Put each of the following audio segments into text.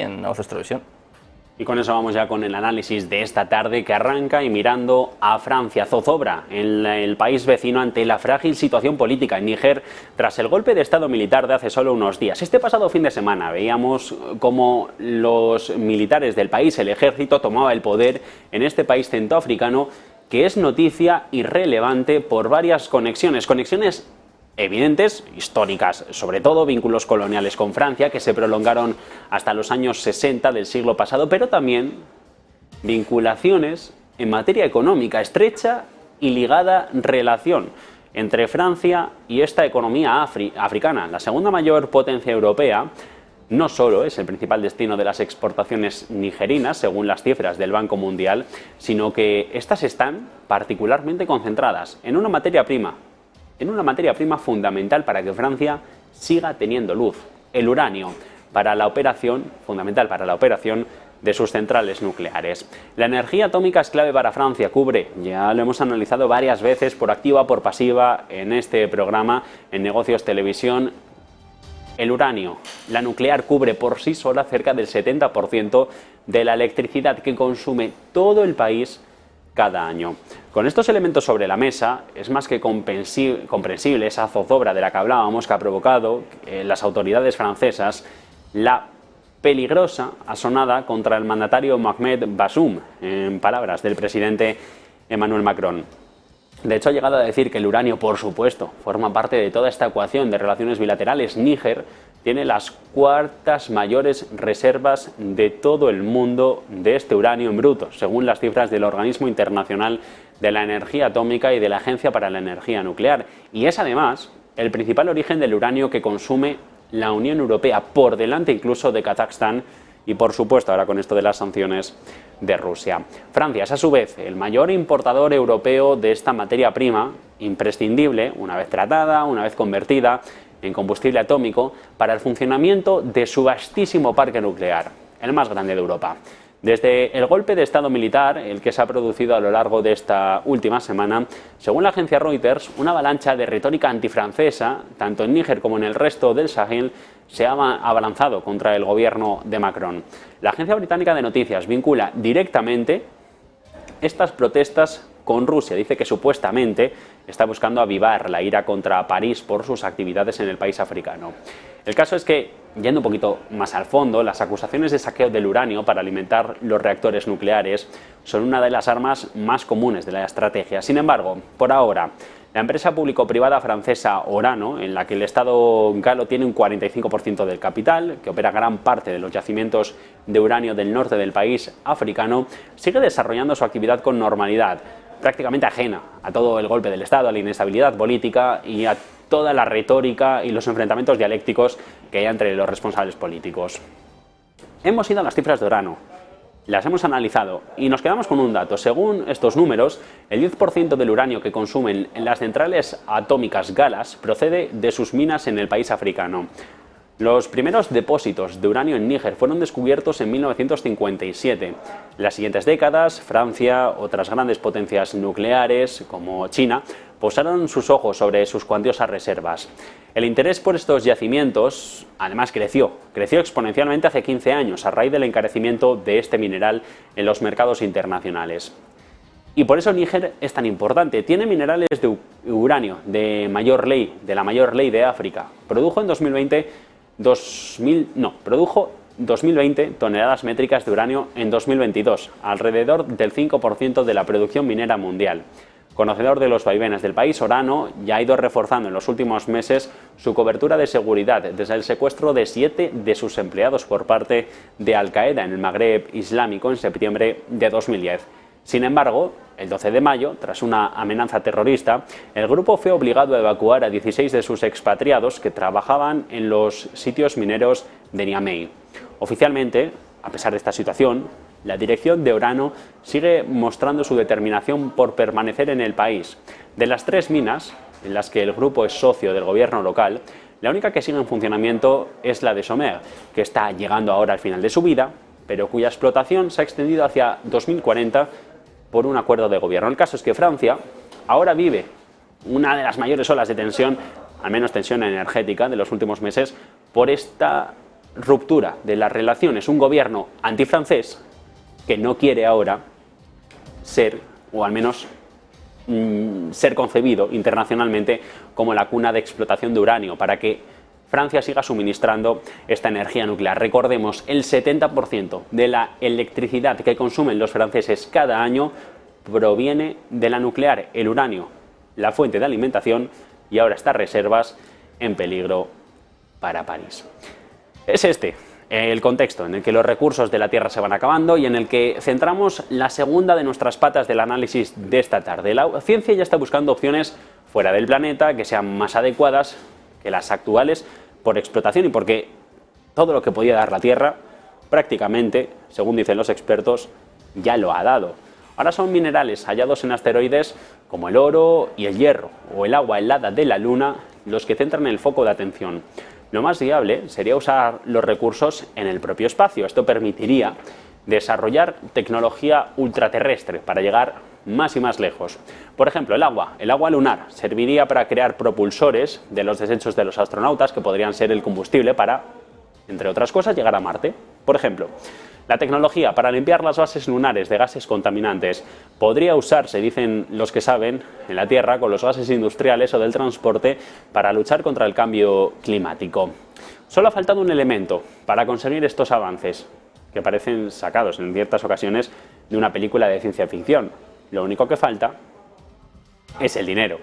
en Negocios Televisión. Y con eso vamos ya con el análisis de esta tarde, que arranca y mirando a Francia. Zozobra en el país vecino ante la frágil situación política en Níger tras el golpe de estado militar de hace solo unos días. Este pasado fin de semana veíamos cómo los militares del país, el ejército, tomaba el poder en este país centroafricano, que es noticia y relevante por varias conexiones evidentes, históricas, sobre todo vínculos coloniales con Francia que se prolongaron hasta los años 60 del siglo pasado, pero también vinculaciones en materia económica, estrecha y ligada relación entre Francia y esta economía africana. La segunda mayor potencia europea no solo es el principal destino de las exportaciones nigerinas, según las cifras del Banco Mundial, sino que estas están particularmente concentradas en una materia prima fundamental para que Francia siga teniendo luz, el uranio, fundamental para la operación de sus centrales nucleares. La energía atómica es clave para Francia, ya lo hemos analizado varias veces por activa, por pasiva, en este programa, en Negocios Televisión. El uranio, la nuclear, cubre por sí sola cerca del 70% de la electricidad que consume todo el país cada año. Con estos elementos sobre la mesa, es más que comprensible esa zozobra de la que hablábamos, que ha provocado las autoridades francesas la peligrosa asonada contra el mandatario Mohamed Bazoum, en palabras del presidente Emmanuel Macron. De hecho, ha llegado a decir que el uranio, por supuesto, forma parte de toda esta ecuación de relaciones bilaterales. Níger tiene las cuartas mayores reservas de todo el mundo de este uranio en bruto, según las cifras del Organismo Internacional de la Energía Atómica y de la Agencia para la Energía Nuclear. Y es además el principal origen del uranio que consume la Unión Europea, por delante incluso de Kazajstán y, por supuesto, ahora con esto de las sanciones, de Rusia. Francia es a su vez el mayor importador europeo de esta materia prima, imprescindible, una vez tratada, una vez convertida en combustible atómico, para el funcionamiento de su vastísimo parque nuclear, el más grande de Europa. Desde el golpe de estado militar, el que se ha producido a lo largo de esta última semana, según la agencia Reuters, una avalancha de retórica antifrancesa, tanto en Níger como en el resto del Sahel, se ha abalanzado contra el gobierno de Macron. La agencia británica de noticias vincula directamente estas protestas con Rusia. Dice que supuestamente está buscando avivar la ira contra París por sus actividades en el país africano. El caso es que, yendo un poquito más al fondo, las acusaciones de saqueo del uranio para alimentar los reactores nucleares son una de las armas más comunes de la estrategia. Sin embargo, por ahora, la empresa público-privada francesa Orano, en la que el Estado galo tiene un 45% del capital, que opera gran parte de los yacimientos de uranio del norte del país africano, sigue desarrollando su actividad con normalidad, prácticamente ajena a todo el golpe del Estado, a la inestabilidad política y a toda la retórica y los enfrentamientos dialécticos que hay entre los responsables políticos. Hemos ido a las cifras de Orano, las hemos analizado y nos quedamos con un dato. Según estos números, el 10% del uranio que consumen en las centrales atómicas galas procede de sus minas en el país africano. Los primeros depósitos de uranio en Níger fueron descubiertos en 1957. En las siguientes décadas, Francia, otras grandes potencias nucleares como China, posaron sus ojos sobre sus cuantiosas reservas. El interés por estos yacimientos, además, creció exponencialmente hace 15 años a raíz del encarecimiento de este mineral en los mercados internacionales. Y por eso Níger es tan importante. Tiene minerales de uranio de la mayor ley de África. Produjo 2020 toneladas métricas de uranio en 2022, alrededor del 5% de la producción minera mundial. Conocedor de los vaivenes del país, Orano ya ha ido reforzando en los últimos meses su cobertura de seguridad, desde el secuestro de 7 de sus empleados por parte de Al-Qaeda en el Magreb Islámico en septiembre de 2010. Sin embargo, el 12 de mayo, tras una amenaza terrorista, el grupo fue obligado a evacuar a 16 de sus expatriados que trabajaban en los sitios mineros de Niamey. Oficialmente, a pesar de esta situación, la dirección de Orano sigue mostrando su determinación por permanecer en el país. De las 3 minas en las que el grupo es socio del gobierno local, la única que sigue en funcionamiento es la de Somer, que está llegando ahora al final de su vida, pero cuya explotación se ha extendido hacia 2040 por un acuerdo de gobierno. El caso es que Francia ahora vive una de las mayores olas de tensión, al menos tensión energética, de los últimos meses, por esta ruptura de las relaciones, un gobierno antifrancés que no quiere ahora ser, o al menos ser concebido internacionalmente como la cuna de explotación de uranio, para que Francia siga suministrando esta energía nuclear. Recordemos, el 70% de la electricidad que consumen los franceses cada año proviene de la nuclear, el uranio, la fuente de alimentación, y ahora estas reservas en peligro para París. Es este el contexto en el que los recursos de la Tierra se van acabando y en el que centramos la segunda de nuestras patas del análisis de esta tarde. La ciencia ya está buscando opciones fuera del planeta que sean más adecuadas que las actuales por explotación y porque todo lo que podía dar la Tierra prácticamente, según dicen los expertos, ya lo ha dado. Ahora son minerales hallados en asteroides como el oro y el hierro o el agua helada de la Luna los que centran el foco de atención. Lo más viable sería usar los recursos en el propio espacio. Esto permitiría desarrollar tecnología ultraterrestre para llegar más y más lejos. Por ejemplo, el agua lunar serviría para crear propulsores de los desechos de los astronautas que podrían ser el combustible para, entre otras cosas, llegar a Marte. Por ejemplo, la tecnología para limpiar las bases lunares de gases contaminantes podría usarse, dicen los que saben, en la Tierra con los gases industriales o del transporte para luchar contra el cambio climático. Solo ha faltado un elemento para conseguir estos avances, que parecen sacados en ciertas ocasiones de una película de ciencia ficción. Lo único que falta es el dinero.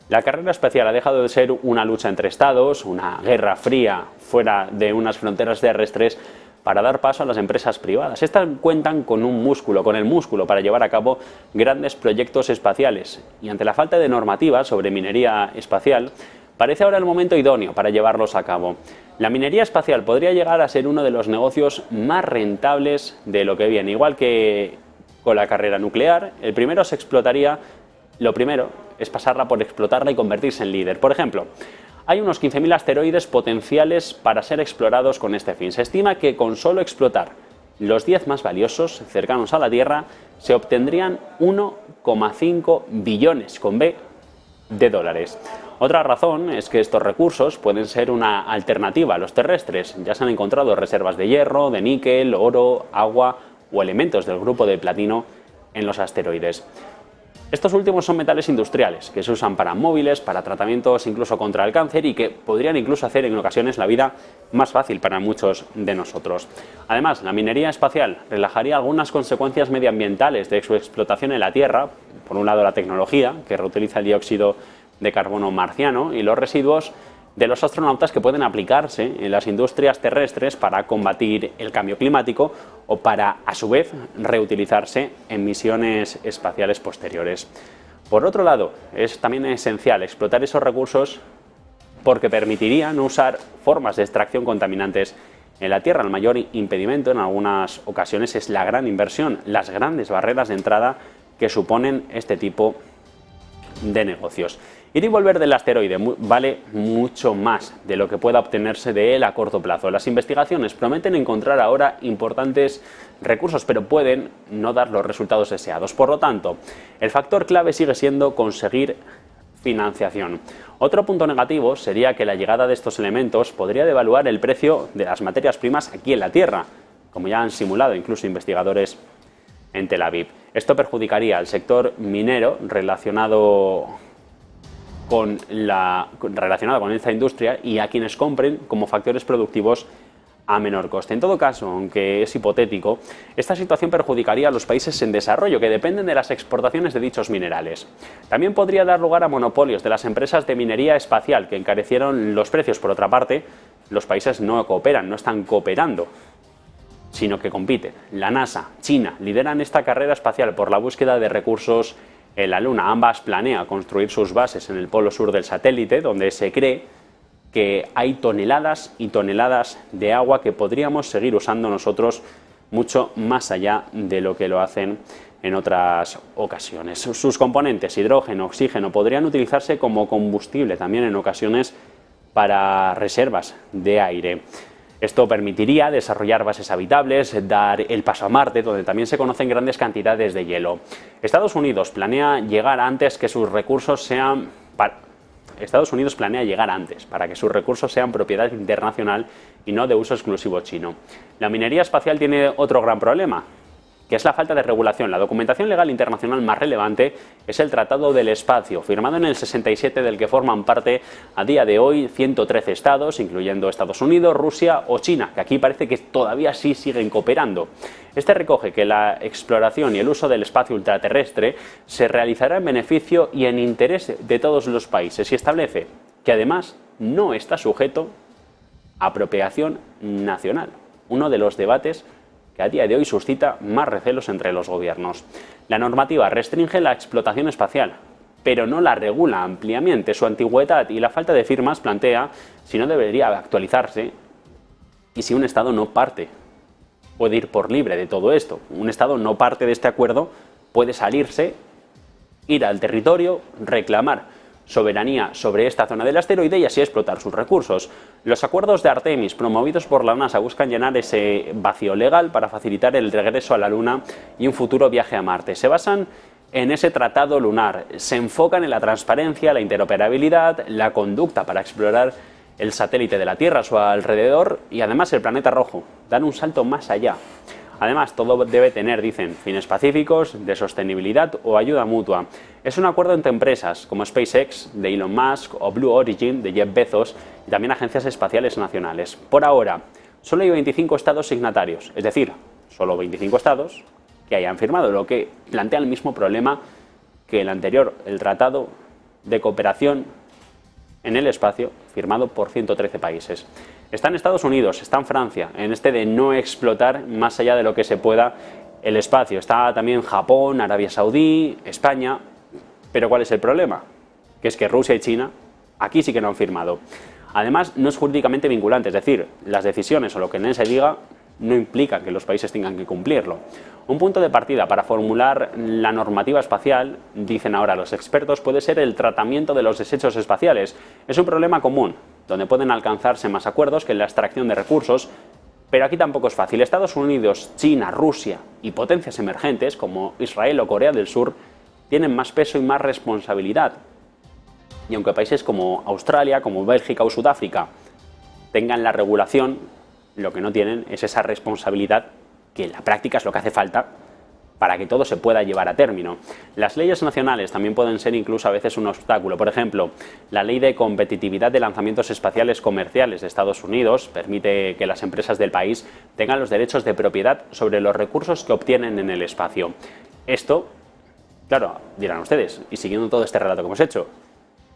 La carrera espacial ha dejado de ser una lucha entre estados, una guerra fría fuera de unas fronteras terrestres, para dar paso a las empresas privadas. Estas cuentan con el músculo para llevar a cabo grandes proyectos espaciales y ante la falta de normativa sobre minería espacial, parece ahora el momento idóneo para llevarlos a cabo. La minería espacial podría llegar a ser uno de los negocios más rentables de lo que viene. Igual que con la carrera nuclear, lo primero es pasarla por explotarla y convertirse en líder. Por ejemplo, hay unos 15.000 asteroides potenciales para ser explorados con este fin. Se estima que con solo explotar los 10 más valiosos cercanos a la Tierra se obtendrían 1,5 billones con B de dólares. Otra razón es que estos recursos pueden ser una alternativa a los terrestres. Ya se han encontrado reservas de hierro, de níquel, oro, agua o elementos del grupo de platino en los asteroides. Estos últimos son metales industriales que se usan para móviles, para tratamientos incluso contra el cáncer y que podrían incluso hacer en ocasiones la vida más fácil para muchos de nosotros. Además, la minería espacial relajaría algunas consecuencias medioambientales de su explotación en la Tierra. Por un lado, la tecnología, que reutiliza el dióxido de carbono marciano, y los residuos de los astronautas que pueden aplicarse en las industrias terrestres para combatir el cambio climático o para, a su vez, reutilizarse en misiones espaciales posteriores. Por otro lado, es también esencial explotar esos recursos porque permitiría no usar formas de extracción contaminantes en la Tierra. El mayor impedimento en algunas ocasiones es la gran inversión, las grandes barreras de entrada que suponen este tipo de negocios. Ir y volver del asteroide vale mucho más de lo que pueda obtenerse de él a corto plazo. Las investigaciones prometen encontrar ahora importantes recursos, pero pueden no dar los resultados deseados. Por lo tanto, el factor clave sigue siendo conseguir financiación. Otro punto negativo sería que la llegada de estos elementos podría devaluar el precio de las materias primas aquí en la Tierra, como ya han simulado incluso investigadores en Tel Aviv. Esto perjudicaría al sector minero relacionado con esta industria y a quienes compren como factores productivos a menor coste. En todo caso, aunque es hipotético, esta situación perjudicaría a los países en desarrollo que dependen de las exportaciones de dichos minerales. También podría dar lugar a monopolios de las empresas de minería espacial que encarecieron los precios. Por otra parte, los países no cooperan, no están cooperando, sino que compiten. La NASA, China, lideran esta carrera espacial por la búsqueda de recursos en la Luna. Ambas planean construir sus bases en el polo sur del satélite, donde se cree que hay toneladas y toneladas de agua que podríamos seguir usando nosotros mucho más allá de lo que lo hacen en otras ocasiones. Sus componentes, hidrógeno, oxígeno, podrían utilizarse como combustible también en ocasiones para reservas de aire. Esto permitiría desarrollar bases habitables, dar el paso a Marte, donde también se conocen grandes cantidades de hielo. Estados Unidos planea llegar antes que sus recursos sean Estados Unidos planea llegar antes, para que sus recursos sean propiedad internacional y no de uso exclusivo chino. La minería espacial tiene otro gran problema, que es la falta de regulación. La documentación legal internacional más relevante es el Tratado del Espacio, firmado en el 67, del que forman parte a día de hoy 113 estados, incluyendo Estados Unidos, Rusia o China, que aquí parece que todavía sí siguen cooperando. Este recoge que la exploración y el uso del espacio ultraterrestre se realizará en beneficio y en interés de todos los países y establece que además no está sujeto a apropiación nacional, uno de los debates que a día de hoy suscita más recelos entre los gobiernos. La normativa restringe la explotación espacial, pero no la regula ampliamente. Su antigüedad y la falta de firmas plantea si no debería actualizarse y si un Estado no parte. Puede ir por libre de todo esto. Un Estado no parte de este acuerdo, puede salirse, ir al territorio, reclamar soberanía sobre esta zona del asteroide y así explotar sus recursos. Los acuerdos de Artemis, promovidos por la NASA, buscan llenar ese vacío legal para facilitar el regreso a la Luna y un futuro viaje a Marte. Se basan en ese tratado lunar, se enfocan en la transparencia, la interoperabilidad, la conducta para explorar el satélite de la Tierra a su alrededor y además el planeta rojo. Dan un salto más allá. Además, todo debe tener, dicen, fines pacíficos, de sostenibilidad o ayuda mutua. Es un acuerdo entre empresas como SpaceX, de Elon Musk, o Blue Origin, de Jeff Bezos, y también agencias espaciales nacionales. Por ahora, solo hay 25 estados signatarios, es decir, solo 25 estados que hayan firmado, lo que plantea el mismo problema que el anterior, el Tratado de Cooperación en el Espacio, firmado por 113 países. Está en Estados Unidos, está en Francia, en este de no explotar más allá de lo que se pueda el espacio. Está también Japón, Arabia Saudí, España. Pero ¿cuál es el problema? Que es que Rusia y China aquí sí que no han firmado. Además, no es jurídicamente vinculante, es decir, las decisiones o lo que en él se diga no implica que los países tengan que cumplirlo. Un punto de partida para formular la normativa espacial, dicen ahora los expertos, puede ser el tratamiento de los desechos espaciales. Es un problema común, donde pueden alcanzarse más acuerdos que en la extracción de recursos, pero aquí tampoco es fácil. Estados Unidos, China, Rusia y potencias emergentes como Israel o Corea del Sur tienen más peso y más responsabilidad. Y aunque países como Australia, como Bélgica o Sudáfrica tengan la regulación, lo que no tienen es esa responsabilidad, que en la práctica es lo que hace falta para que todo se pueda llevar a término. Las leyes nacionales también pueden ser incluso a veces un obstáculo. Por ejemplo, la Ley de Competitividad de Lanzamientos Espaciales Comerciales de Estados Unidos permite que las empresas del país tengan los derechos de propiedad sobre los recursos que obtienen en el espacio. Esto, claro, dirán ustedes, y siguiendo todo este relato que hemos hecho,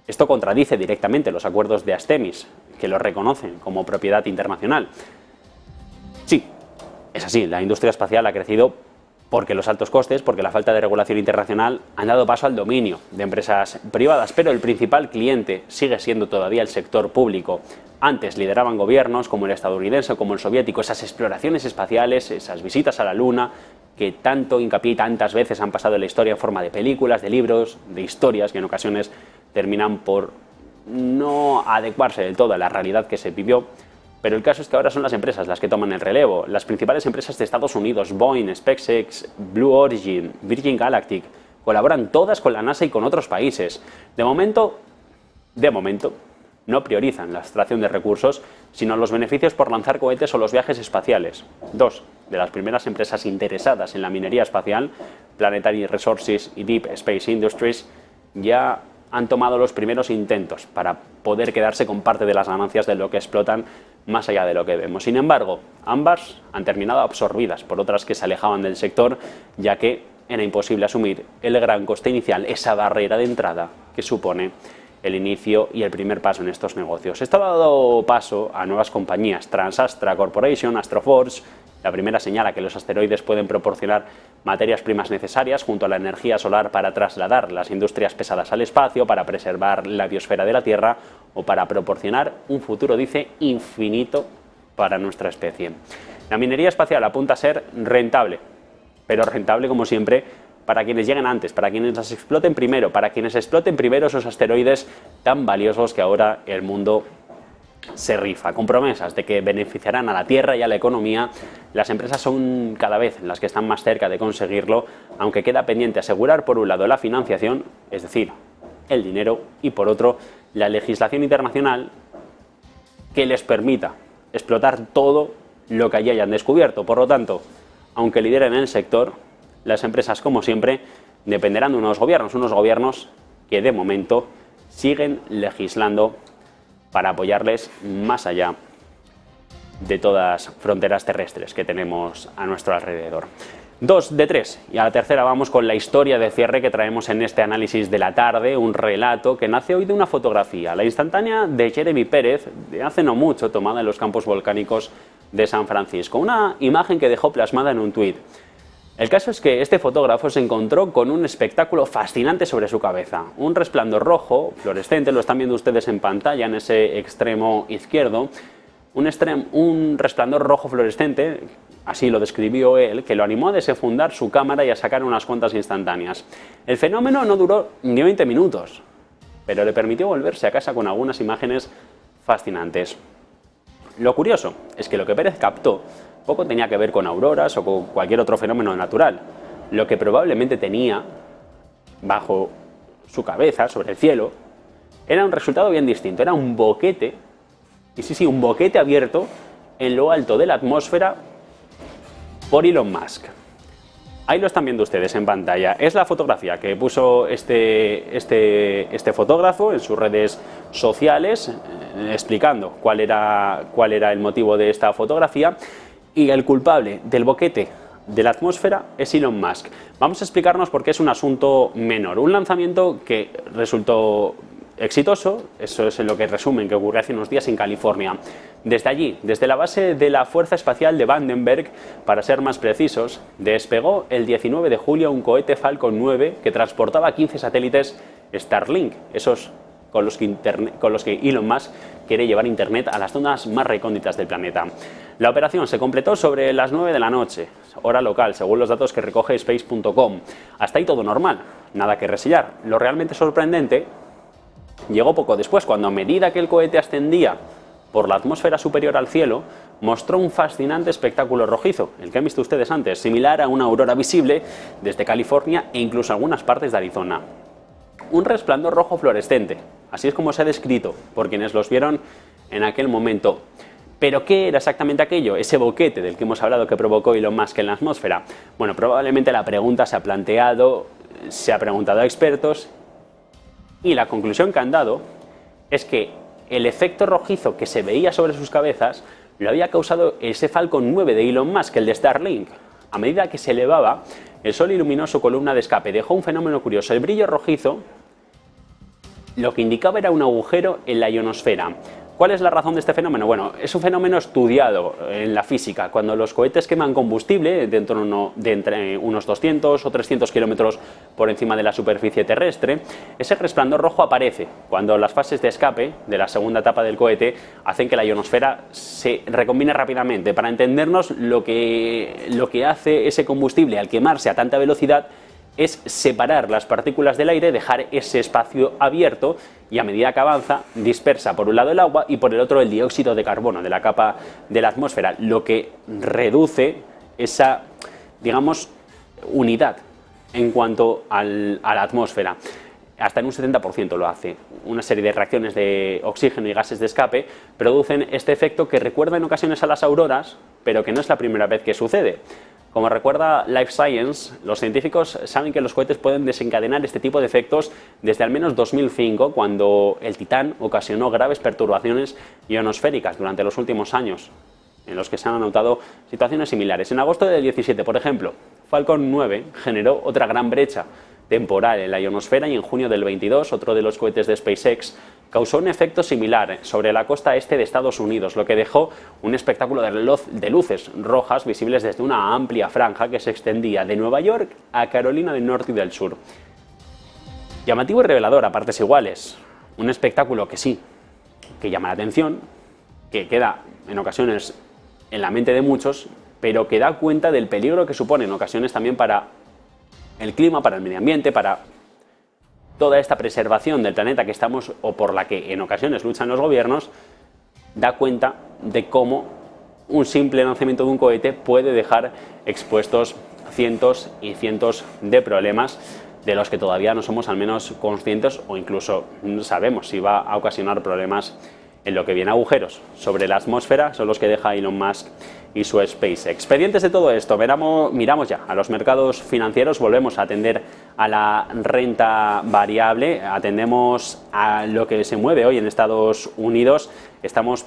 esto contradice directamente los acuerdos de Artemis, que lo reconocen como propiedad internacional. Sí, es así, la industria espacial ha crecido porque los altos costes, porque la falta de regulación internacional han dado paso al dominio de empresas privadas, pero el principal cliente sigue siendo todavía el sector público. Antes lideraban gobiernos como el estadounidense o como el soviético, esas exploraciones espaciales, esas visitas a la Luna, que tanto hincapié y tantas veces han pasado en la historia en forma de películas, de libros, de historias, que en ocasiones terminan por no adecuarse del todo a la realidad que se vivió. Pero el caso es que ahora son las empresas las que toman el relevo. Las principales empresas de Estados Unidos, Boeing, SpaceX, Blue Origin, Virgin Galactic, colaboran todas con la NASA y con otros países. De momento, no priorizan la extracción de recursos, sino los beneficios por lanzar cohetes o los viajes espaciales. Dos de las primeras empresas interesadas en la minería espacial, Planetary Resources y Deep Space Industries, ya han tomado los primeros intentos para poder quedarse con parte de las ganancias de lo que explotan más allá de lo que vemos. Sin embargo, ambas han terminado absorbidas por otras que se alejaban del sector, ya que era imposible asumir el gran coste inicial, esa barrera de entrada que supone el inicio y el primer paso en estos negocios. Esto ha dado paso a nuevas compañías, TransAstra Corporation, Astroforge. La primera señala que los asteroides pueden proporcionar materias primas necesarias junto a la energía solar para trasladar las industrias pesadas al espacio, para preservar la biosfera de la Tierra o para proporcionar un futuro, dice, infinito para nuestra especie. La minería espacial apunta a ser rentable, pero rentable, como siempre, para quienes lleguen antes, para quienes las exploten primero, para quienes exploten primero esos asteroides tan valiosos que ahora el mundo se rifa, con promesas de que beneficiarán a la Tierra y a la economía. Las empresas son cada vez las que están más cerca de conseguirlo, aunque queda pendiente asegurar por un lado la financiación, es decir, el dinero, y por otro la legislación internacional que les permita explotar todo lo que allí hayan descubierto. Por lo tanto, aunque lideren el sector, las empresas, como siempre, dependerán de unos gobiernos que de momento siguen legislando para apoyarles más allá de todas las fronteras terrestres que tenemos a nuestro alrededor. 2 de 3, y a la tercera vamos con la historia de cierre que traemos en este análisis de la tarde, un relato que nace hoy de una fotografía, la instantánea de Jeremy Pérez, de hace no mucho, tomada en los campos volcánicos de San Francisco, una imagen que dejó plasmada en un tuit. El caso es que este fotógrafo se encontró con un espectáculo fascinante sobre su cabeza, un resplandor rojo, fluorescente, lo están viendo ustedes en pantalla en ese extremo izquierdo, un resplandor rojo fluorescente, así lo describió él, que lo animó a desenfundar su cámara y a sacar unas cuantas instantáneas. El fenómeno no duró ni 20 minutos, pero le permitió volverse a casa con algunas imágenes fascinantes. Lo curioso es que lo que Pérez captó poco tenía que ver con auroras o con cualquier otro fenómeno natural. Lo que probablemente tenía bajo su cabeza, sobre el cielo, era un resultado bien distinto, era un boquete, y sí, un boquete abierto en lo alto de la atmósfera por Elon Musk. Ahí lo están viendo ustedes en pantalla. Es la fotografía que puso este fotógrafo en sus redes sociales, explicando cuál era el motivo de esta fotografía. Y el culpable del boquete de la atmósfera es Elon Musk. Vamos a explicarnos por qué es un asunto menor. Un lanzamiento que resultó exitoso, eso es en lo que resumen, que ocurrió hace unos días en California. Desde allí, desde la base de la Fuerza Espacial de Vandenberg, para ser más precisos, despegó el 19 de julio un cohete Falcon 9 que transportaba 15 satélites Starlink, esos con los que Elon Musk quiere llevar Internet a las zonas más recónditas del planeta. La operación se completó sobre las 9 de la noche, hora local, según los datos que recoge Space.com. Hasta ahí todo normal, nada que resellar. Lo realmente sorprendente llegó poco después, cuando a medida que el cohete ascendía por la atmósfera superior al cielo, mostró un fascinante espectáculo rojizo, el que han visto ustedes antes, similar a una aurora visible desde California e incluso algunas partes de Arizona. Un resplandor rojo fluorescente, así es como se ha descrito por quienes los vieron en aquel momento. ¿Pero qué era exactamente aquello? Ese boquete del que hemos hablado que provocó Elon Musk en la atmósfera. Bueno, probablemente la pregunta se ha preguntado a expertos, y la conclusión que han dado es que el efecto rojizo que se veía sobre sus cabezas lo había causado ese Falcon 9 de Elon Musk, el de Starlink. A medida que se elevaba, el Sol iluminó su columna de escape, dejó un fenómeno curioso. El brillo rojizo lo que indicaba era un agujero en la ionosfera. ¿Cuál es la razón de este fenómeno? Bueno, es un fenómeno estudiado en la física. Cuando los cohetes queman combustible de entre unos 200 o 300 kilómetros por encima de la superficie terrestre, ese resplandor rojo aparece cuando las fases de escape de la segunda etapa del cohete hacen que la ionosfera se recombine rápidamente. Para entendernos, lo que hace ese combustible al quemarse a tanta velocidad es separar las partículas del aire, dejar ese espacio abierto, y a medida que avanza dispersa por un lado el agua y por el otro el dióxido de carbono de la capa de la atmósfera, lo que reduce esa, digamos, unidad en cuanto a la atmósfera. Hasta en un 70% lo hace. Una serie de reacciones de oxígeno y gases de escape producen este efecto que recuerda en ocasiones a las auroras, pero que no es la primera vez que sucede. Como recuerda Life Science, los científicos saben que los cohetes pueden desencadenar este tipo de efectos desde al menos 2005, cuando el Titán ocasionó graves perturbaciones ionosféricas durante los últimos años, en los que se han anotado situaciones similares. En agosto del 17, por ejemplo, Falcon 9 generó otra gran brecha temporal en la ionosfera, y en junio del 22, otro de los cohetes de SpaceX causó un efecto similar sobre la costa este de Estados Unidos, lo que dejó un espectáculo de luces rojas visibles desde una amplia franja que se extendía de Nueva York a Carolina del Norte y del Sur. Llamativo y revelador a partes iguales. Un espectáculo que sí, que llama la atención, que queda en ocasiones en la mente de muchos, pero que da cuenta del peligro que supone en ocasiones también para el clima, para el medio ambiente, para toda esta preservación del planeta que estamos, o por la que en ocasiones luchan los gobiernos. Da cuenta de cómo un simple lanzamiento de un cohete puede dejar expuestos cientos y cientos de problemas de los que todavía no somos al menos conscientes o incluso no sabemos si va a ocasionar problemas en lo que viene. Agujeros sobre la atmósfera son los que deja Elon Musk y su SpaceX. Pendientes de todo esto, miramos ya a los mercados financieros, volvemos a atender a la renta variable, atendemos a lo que se mueve hoy en Estados Unidos, estamos